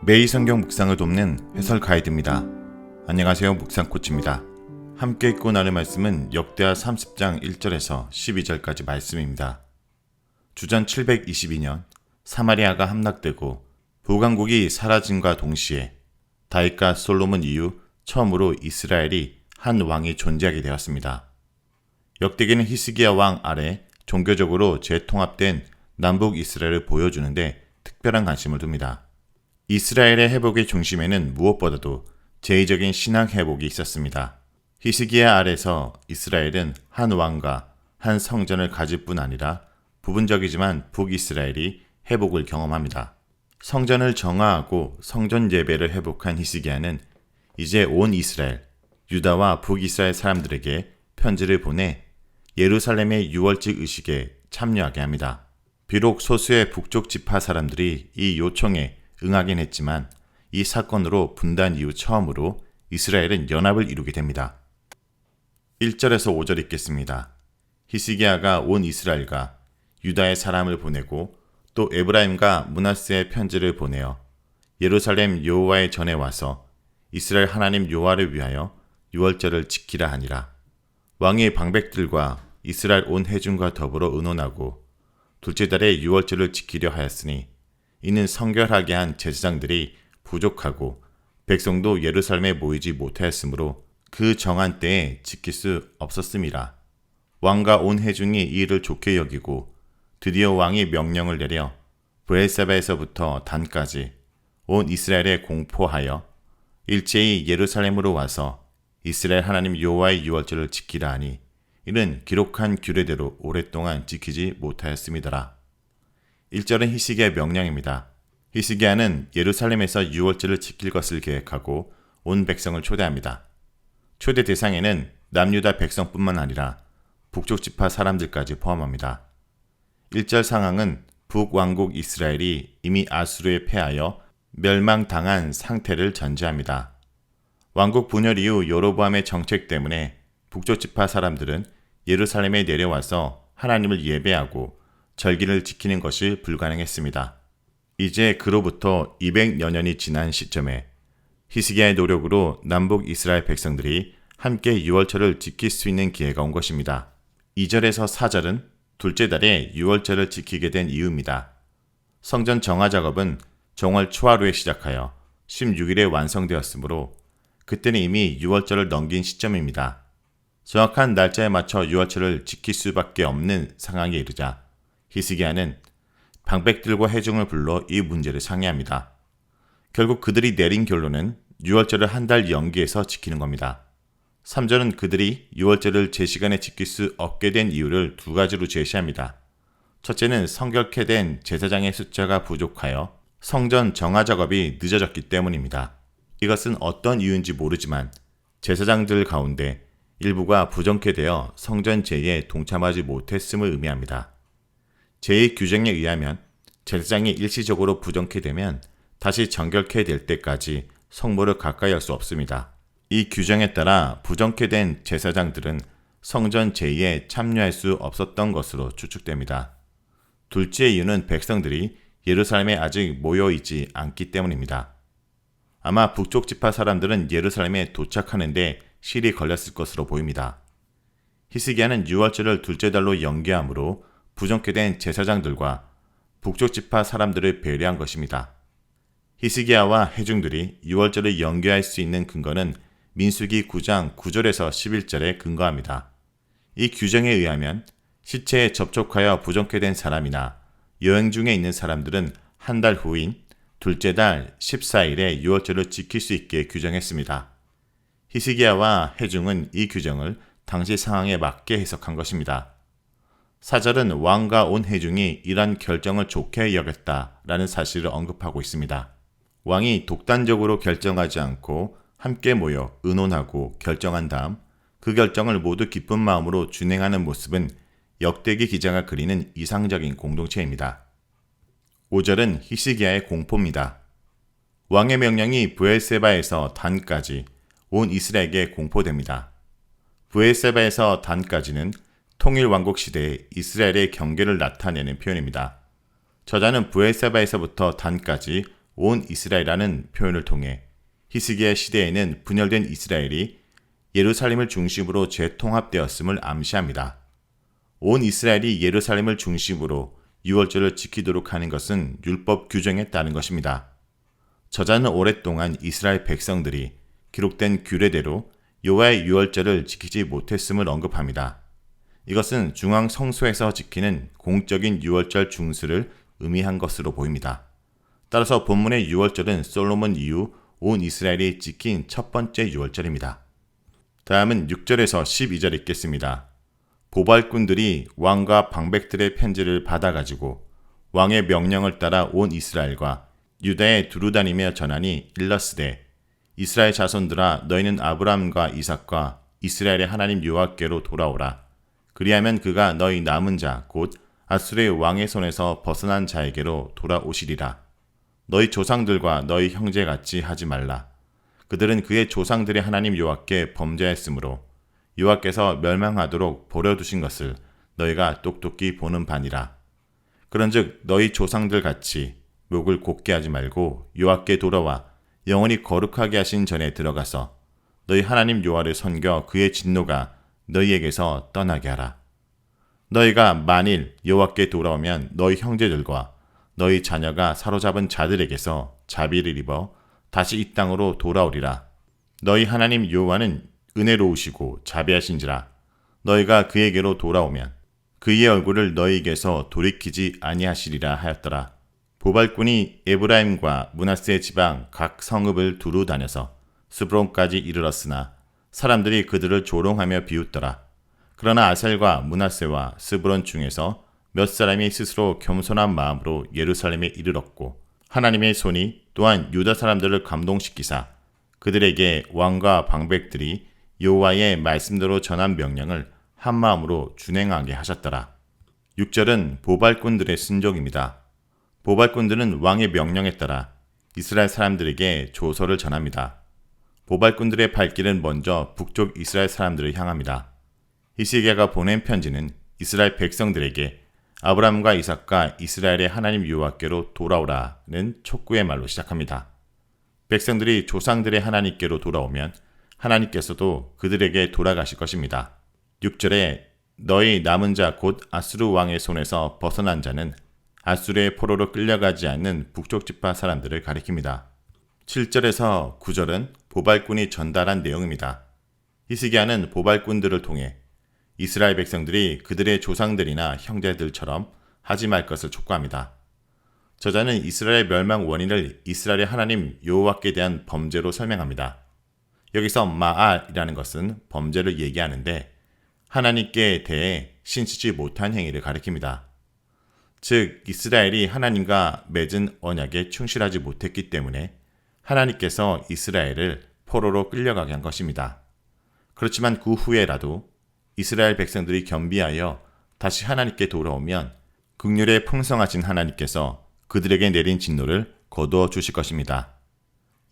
매일 성경 묵상을 돕는 해설 가이드입니다. 안녕하세요. 묵상코치입니다. 함께 읽고 나눌 말씀은 역대하 30장 1절에서 12절까지 말씀입니다. 주전 722년 사마리아가 함락되고 북왕국이 사라짐과 동시에 다윗과 솔로몬 이후 처음으로 이스라엘이 한 왕이 존재하게 되었습니다. 역대기는 히스기야 왕 아래 종교적으로 재통합된 남북 이스라엘을 보여주는데 특별한 관심을 둡니다. 이스라엘의 회복의 중심에는 무엇보다도 제의적인 신앙 회복이 있었습니다. 히스기야 아래서 이스라엘은 한 왕과 한 성전을 가질 뿐 아니라 부분적이지만 북이스라엘이 회복을 경험합니다. 성전을 정화하고 성전 예배를 회복한 히스기야는 이제 온 이스라엘, 유다와 북이스라엘 사람들에게 편지를 보내 예루살렘의 유월절 의식에 참여하게 합니다. 비록 소수의 북쪽 지파 사람들이 이 요청에 응하긴 했지만 이 사건으로 분단 이후 처음으로 이스라엘은 연합을 이루게 됩니다. 1절에서 5절 읽겠습니다. 히스기야가 온 이스라엘과 유다의 사람을 보내고 또 에브라임과 므낫세의 편지를 보내어 예루살렘 여호와의 전에 와서 이스라엘 하나님 여호와를 위하여 유월절을 지키라 하니라. 왕이 방백들과 이스라엘 온 회중과 더불어 의논하고 둘째 달에 유월절을 지키려 하였으니 이는 성결하게 한 제사장들이 부족하고 백성도 예루살렘에 모이지 못하였으므로 그 정한 때에 지킬 수 없었음이라. 왕과 온 회중이 이 일을 좋게 여기고 드디어 왕이 명령을 내려 브엘세바에서부터 단까지 온 이스라엘에 공포하여 일제히 예루살렘으로 와서 이스라엘 하나님 여호와의 유월절을 지키라 하니 이는 기록한 규례대로 오랫동안 지키지 못하였음이더라. 1절은 히스기야의 명령입니다. 히스기야는 예루살렘에서 유월절을 지킬 것을 계획하고 온 백성을 초대합니다. 초대 대상에는 남유다 백성뿐만 아니라 북쪽 지파 사람들까지 포함합니다. 1절 상황은 북왕국 이스라엘이 이미 아수르에 패하여 멸망당한 상태를 전제합니다. 왕국 분열 이후 여로보암의 정책 때문에 북쪽 지파 사람들은 예루살렘에 내려와서 하나님을 예배하고 절기를 지키는 것이 불가능했습니다. 이제 그로부터 200여 년이 지난 시점에 히스기야의 노력으로 남북 이스라엘 백성들이 함께 유월절을 지킬 수 있는 기회가 온 것입니다. 2절에서 4절은 둘째 달에 유월절을 지키게 된 이유입니다. 성전 정화 작업은 정월 초하루에 시작하여 16일에 완성되었으므로 그때는 이미 유월절을 넘긴 시점입니다. 정확한 날짜에 맞춰 유월절을 지킬 수밖에 없는 상황에 이르자 히스기야는 방백들과 회중을 불러 이 문제를 상의합니다. 결국 그들이 내린 결론은 유월절을 한 달 연기해서 지키는 겁니다. 3절은 그들이 유월절을 제 시간에 지킬 수 없게 된 이유를 두 가지로 제시합니다. 첫째는 성결케 된 제사장의 숫자가 부족하여 성전 정화 작업이 늦어졌기 때문입니다. 이것은 어떤 이유인지 모르지만 제사장들 가운데 일부가 부정케 되어 성전 제의에 동참하지 못했음을 의미합니다. 제의 규정에 의하면 제사장이 일시적으로 부정케 되면 다시 정결케 될 때까지 성물을 가까이 할 수 없습니다. 이 규정에 따라 부정케 된 제사장들은 성전 제의에 참여할 수 없었던 것으로 추측됩니다. 둘째 이유는 백성들이 예루살렘에 아직 모여있지 않기 때문입니다. 아마 북쪽 지파 사람들은 예루살렘에 도착하는데 실이 걸렸을 것으로 보입니다. 히스기야는 유월절을 둘째 달로 연기하므로 부정케 된 제사장들과 북쪽 지파 사람들을 배려한 것입니다. 히스기야와 회중들이 유월절을 연기할 수 있는 근거는 민수기 9장 9절에서 11절에 근거합니다. 이 규정에 의하면 시체에 접촉하여 부정케 된 사람이나 여행 중에 있는 사람들은 한 달 후인 둘째 달 14일에 유월절을 지킬 수 있게 규정했습니다. 히스기야와 회중은 이 규정을 당시 상황에 맞게 해석한 것입니다. 4절은 왕과 온 회중이 이러한 결정을 좋게 여겼다라는 사실을 언급하고 있습니다. 왕이 독단적으로 결정하지 않고 함께 모여 의논하고 결정한 다음 그 결정을 모두 기쁜 마음으로 준행하는 모습은 역대기 기자가 그리는 이상적인 공동체입니다. 5절은 히스기야의 공포입니다. 왕의 명령이 브엘세바에서 단까지 온 이스라엘에게 공포됩니다. 브엘세바에서 단까지는 통일왕국 시대의 이스라엘의 경계를 나타내는 표현입니다. 저자는 브엘세바에서부터 단까지 온 이스라엘이라는 표현을 통해 히스기야 시대에는 분열된 이스라엘이 예루살렘을 중심으로 재통합되었음을 암시합니다. 온 이스라엘이 예루살렘을 중심으로 유월절을 지키도록 하는 것은 율법 규정에 따른 것입니다. 저자는 오랫동안 이스라엘 백성들이 기록된 규례대로 여호와의 유월절을 지키지 못했음을 언급합니다. 이것은 중앙 성소에서 지키는 공적인 유월절 중수를 의미한 것으로 보입니다. 따라서 본문의 유월절은 솔로몬 이후 온 이스라엘이 지킨 첫 번째 유월절입니다. 다음은 6절에서 12절 읽겠습니다. 보발꾼들이 왕과 방백들의 편지를 받아가지고 왕의 명령을 따라 온 이스라엘과 유다에 두루다니며 전하니 일러스되 이스라엘 자손들아 너희는 아브라함과 이삭과 이스라엘의 하나님 여호와께로 돌아오라. 그리하면 그가 너희 남은 자 곧 아수르의 왕의 손에서 벗어난 자에게로 돌아오시리라. 너희 조상들과 너희 형제같이 하지 말라. 그들은 그의 조상들의 하나님 여호와께 범죄했으므로 여호와께서 멸망하도록 버려두신 것을 너희가 똑똑히 보는 바니라. 그런즉 너희 조상들 같이 목을 곧게 하지 말고 여호와께 돌아와 영원히 거룩하게 하신 전에 들어가서 너희 하나님 여호와를 섬겨 그의 진노가 너희에게서 떠나게 하라. 너희가 만일 여호와께 돌아오면 너희 형제들과 너희 자녀가 사로잡은 자들에게서 자비를 입어 다시 이 땅으로 돌아오리라. 너희 하나님 여호와는 은혜로우시고 자비하신지라. 너희가 그에게로 돌아오면 그의 얼굴을 너희에게서 돌이키지 아니하시리라 하였더라. 보발꾼이 에브라임과 므낫세 지방 각 성읍을 두루 다녀서 스브론까지 이르렀으나 사람들이 그들을 조롱하며 비웃더라. 그러나 아셀과 므낫세와 스브론 중에서 몇 사람이 스스로 겸손한 마음으로 예루살렘에 이르렀고 하나님의 손이 또한 유다 사람들을 감동시키사 그들에게 왕과 방백들이 여호와의 말씀대로 전한 명령을 한 마음으로 준행하게 하셨더라. 6절은 보발꾼들의 순종입니다. 보발꾼들은 왕의 명령에 따라 이스라엘 사람들에게 조서를 전합니다. 보발꾼들의 발길은 먼저 북쪽 이스라엘 사람들을 향합니다. 히스기야가 보낸 편지는 이스라엘 백성들에게 아브라함과 이삭과 이스라엘의 하나님 여호와께로 돌아오라는 촉구의 말로 시작합니다. 백성들이 조상들의 하나님께로 돌아오면 하나님께서도 그들에게 돌아가실 것입니다. 6절에 너희 남은 자 곧 아수르 왕의 손에서 벗어난 자는 아수르의 포로로 끌려가지 않는 북쪽 지파 사람들을 가리킵니다. 7절에서 9절은 보발꾼이 전달한 내용입니다. 히스기야는 보발꾼들을 통해 이스라엘 백성들이 그들의 조상들이나 형제들처럼 하지 말 것을 촉구합니다. 저자는 이스라엘 멸망 원인을 이스라엘의 하나님 여호와께 대한 범죄로 설명합니다. 여기서 마알이라는 것은 범죄를 얘기하는데 하나님께 대해 신치지 못한 행위를 가리킵니다. 즉 이스라엘이 하나님과 맺은 언약에 충실하지 못했기 때문에 하나님께서 이스라엘을 포로로 끌려가게 한 것입니다. 그렇지만 그 후에라도 이스라엘 백성들이 겸비하여 다시 하나님께 돌아오면 긍휼에 풍성하신 하나님께서 그들에게 내린 진노를 거두어 주실 것입니다.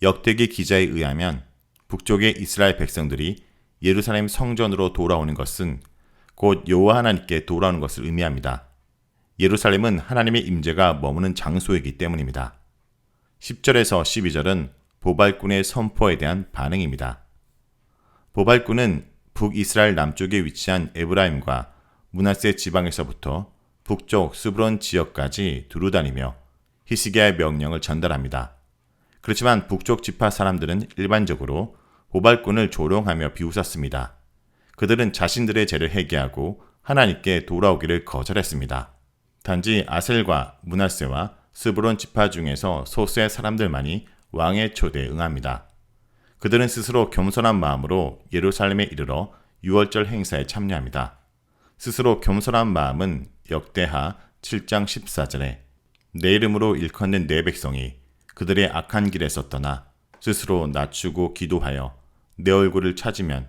역대기 기자에 의하면 북쪽의 이스라엘 백성들이 예루살렘 성전으로 돌아오는 것은 곧 여호와 하나님께 돌아오는 것을 의미합니다. 예루살렘은 하나님의 임재가 머무는 장소이기 때문입니다. 10절에서 12절은 보발꾼의 선포에 대한 반응입니다. 보발꾼은 북이스라엘 남쪽에 위치한 에브라임과 므낫세 지방에서부터 북쪽 스브론 지역까지 두루다니며 히스기야의 명령을 전달합니다. 그렇지만 북쪽 지파 사람들은 일반적으로 보발꾼을 조롱하며 비웃었습니다. 그들은 자신들의 죄를 회개하고 하나님께 돌아오기를 거절했습니다. 단지 아셀과 므낫세와 스브론 지파 중에서 소수의 사람들만이 왕의 초대에 응합니다. 그들은 스스로 겸손한 마음으로 예루살렘에 이르러 유월절 행사에 참여합니다. 스스로 겸손한 마음은 역대하 7장 14절에 내 이름으로 일컫는 내 백성이 그들의 악한 길에서 떠나 스스로 낮추고 기도하여 내 얼굴을 찾으면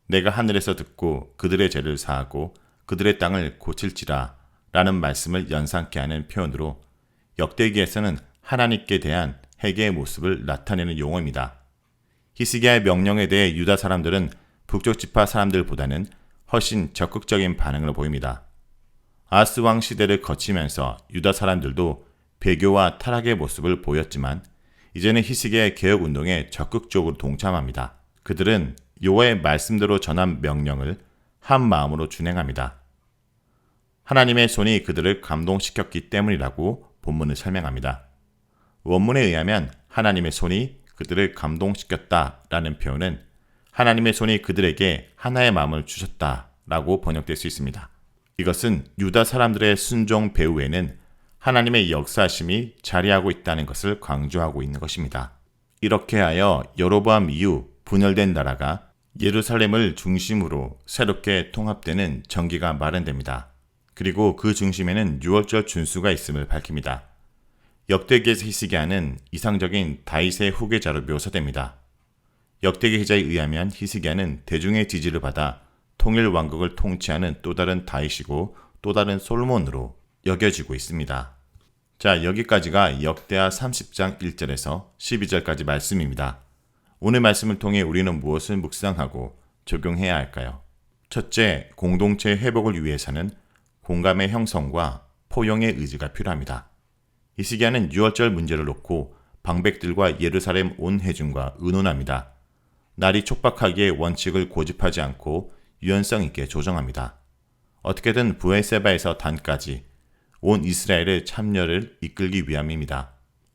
내가 하늘에서 듣고 그들의 죄를 사하고 그들의 땅을 고칠지라 라는 말씀을 연상케 하는 표현으로 역대기에서는 하나님께 대한 회개의 모습을 나타내는 용어입니다. 히스기야의 명령에 대해 유다 사람들은 북쪽 지파 사람들보다는 훨씬 적극적인 반응을 보입니다. 아스 왕 시대를 거치면서 유다 사람들도 배교와 타락의 모습을 보였지만 이제는 히스기야의 개혁운동에 적극적으로 동참합니다. 그들은 여호와의 말씀대로 전한 명령을 한 마음으로 준행합니다. 하나님의 손이 그들을 감동시켰기 때문이라고 본문을 설명합니다. 원문에 의하면 하나님의 손이 그들을 감동시켰다라는 표현은 하나님의 손이 그들에게 하나의 마음을 주셨다라고 번역될 수 있습니다. 이것은 유다 사람들의 순종 배후에는 하나님의 역사심이 자리하고 있다는 것을 강조하고 있는 것입니다. 이렇게 하여 여로보암 이후 분열된 나라가 예루살렘을 중심으로 새롭게 통합되는 전기가 마련됩니다. 그리고 그 중심에는 유월절 준수가 있음을 밝힙니다. 역대기에서 히스기야는 이상적인 다윗의 후계자로 묘사됩니다. 역대기 기자에 의하면 히스기야는 대중의 지지를 받아 통일 왕국을 통치하는 또 다른 다윗이고 또 다른 솔로몬으로 여겨지고 있습니다. 자, 여기까지가 역대하 30장 1절에서 12절까지 말씀입니다. 오늘 말씀을 통해 우리는 무엇을 묵상하고 적용해야 할까요? 첫째, 공동체의 회복을 위해서는 공감의 형성과 포용의 의지가 필요합니다. 히스기야는 유월절 문제를 놓고 방백들과 예루살렘 온 회중과 의논합니다. 날이 촉박하기에 원칙을 고집하지 않고 유연성 있게 조정합니다. 어떻게든 브엘세바에서 단까지 온 이스라엘의 참여를 이끌기 위함입니다.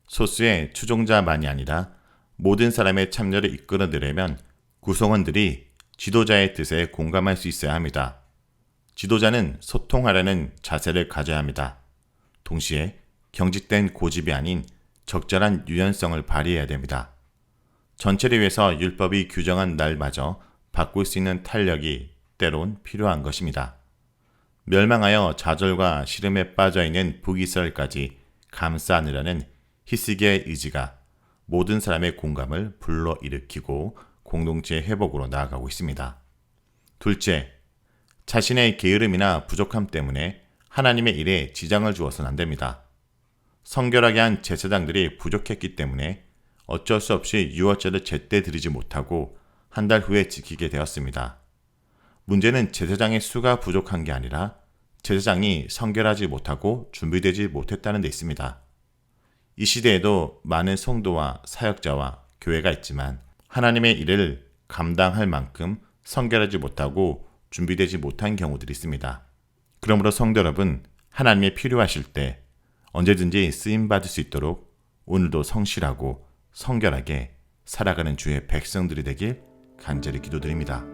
소수의 추종자만이 아니라 모든 사람의 참여를 이끌어내려면 구성원들이 지도자의 뜻에 공감할 수 있어야 합니다. 지도자는 소통하려는 자세를 가져야 합니다. 동시에 경직된 고집이 아닌 적절한 유연성을 발휘해야 됩니다. 전체를 위해서 율법이 규정한 날마저 바꿀 수 있는 탄력이 때론 필요한 것입니다. 멸망하여 좌절과 시름에 빠져있는 북이스라엘까지 감싸 안으려는 히스기야의 의지가 모든 사람의 공감을 불러일으키고 공동체의 회복으로 나아가고 있습니다. 둘째, 자신의 게으름이나 부족함 때문에 하나님의 일에 지장을 주어서는 안 됩니다. 성결하게 한 제사장들이 부족했기 때문에 어쩔 수 없이 유월절을 제때 드리지 못하고 한 달 후에 지키게 되었습니다. 문제는 제사장의 수가 부족한 게 아니라 제사장이 성결하지 못하고 준비되지 못했다는 데 있습니다. 이 시대에도 많은 성도와 사역자와 교회가 있지만 하나님의 일을 감당할 만큼 성결하지 못하고 준비되지 못한 경우들이 있습니다. 그러므로 성도 여러분, 하나님의 필요하실 때 언제든지 쓰임받을 수 있도록 오늘도 성실하고 성결하게 살아가는 주의 백성들이 되길 간절히 기도드립니다.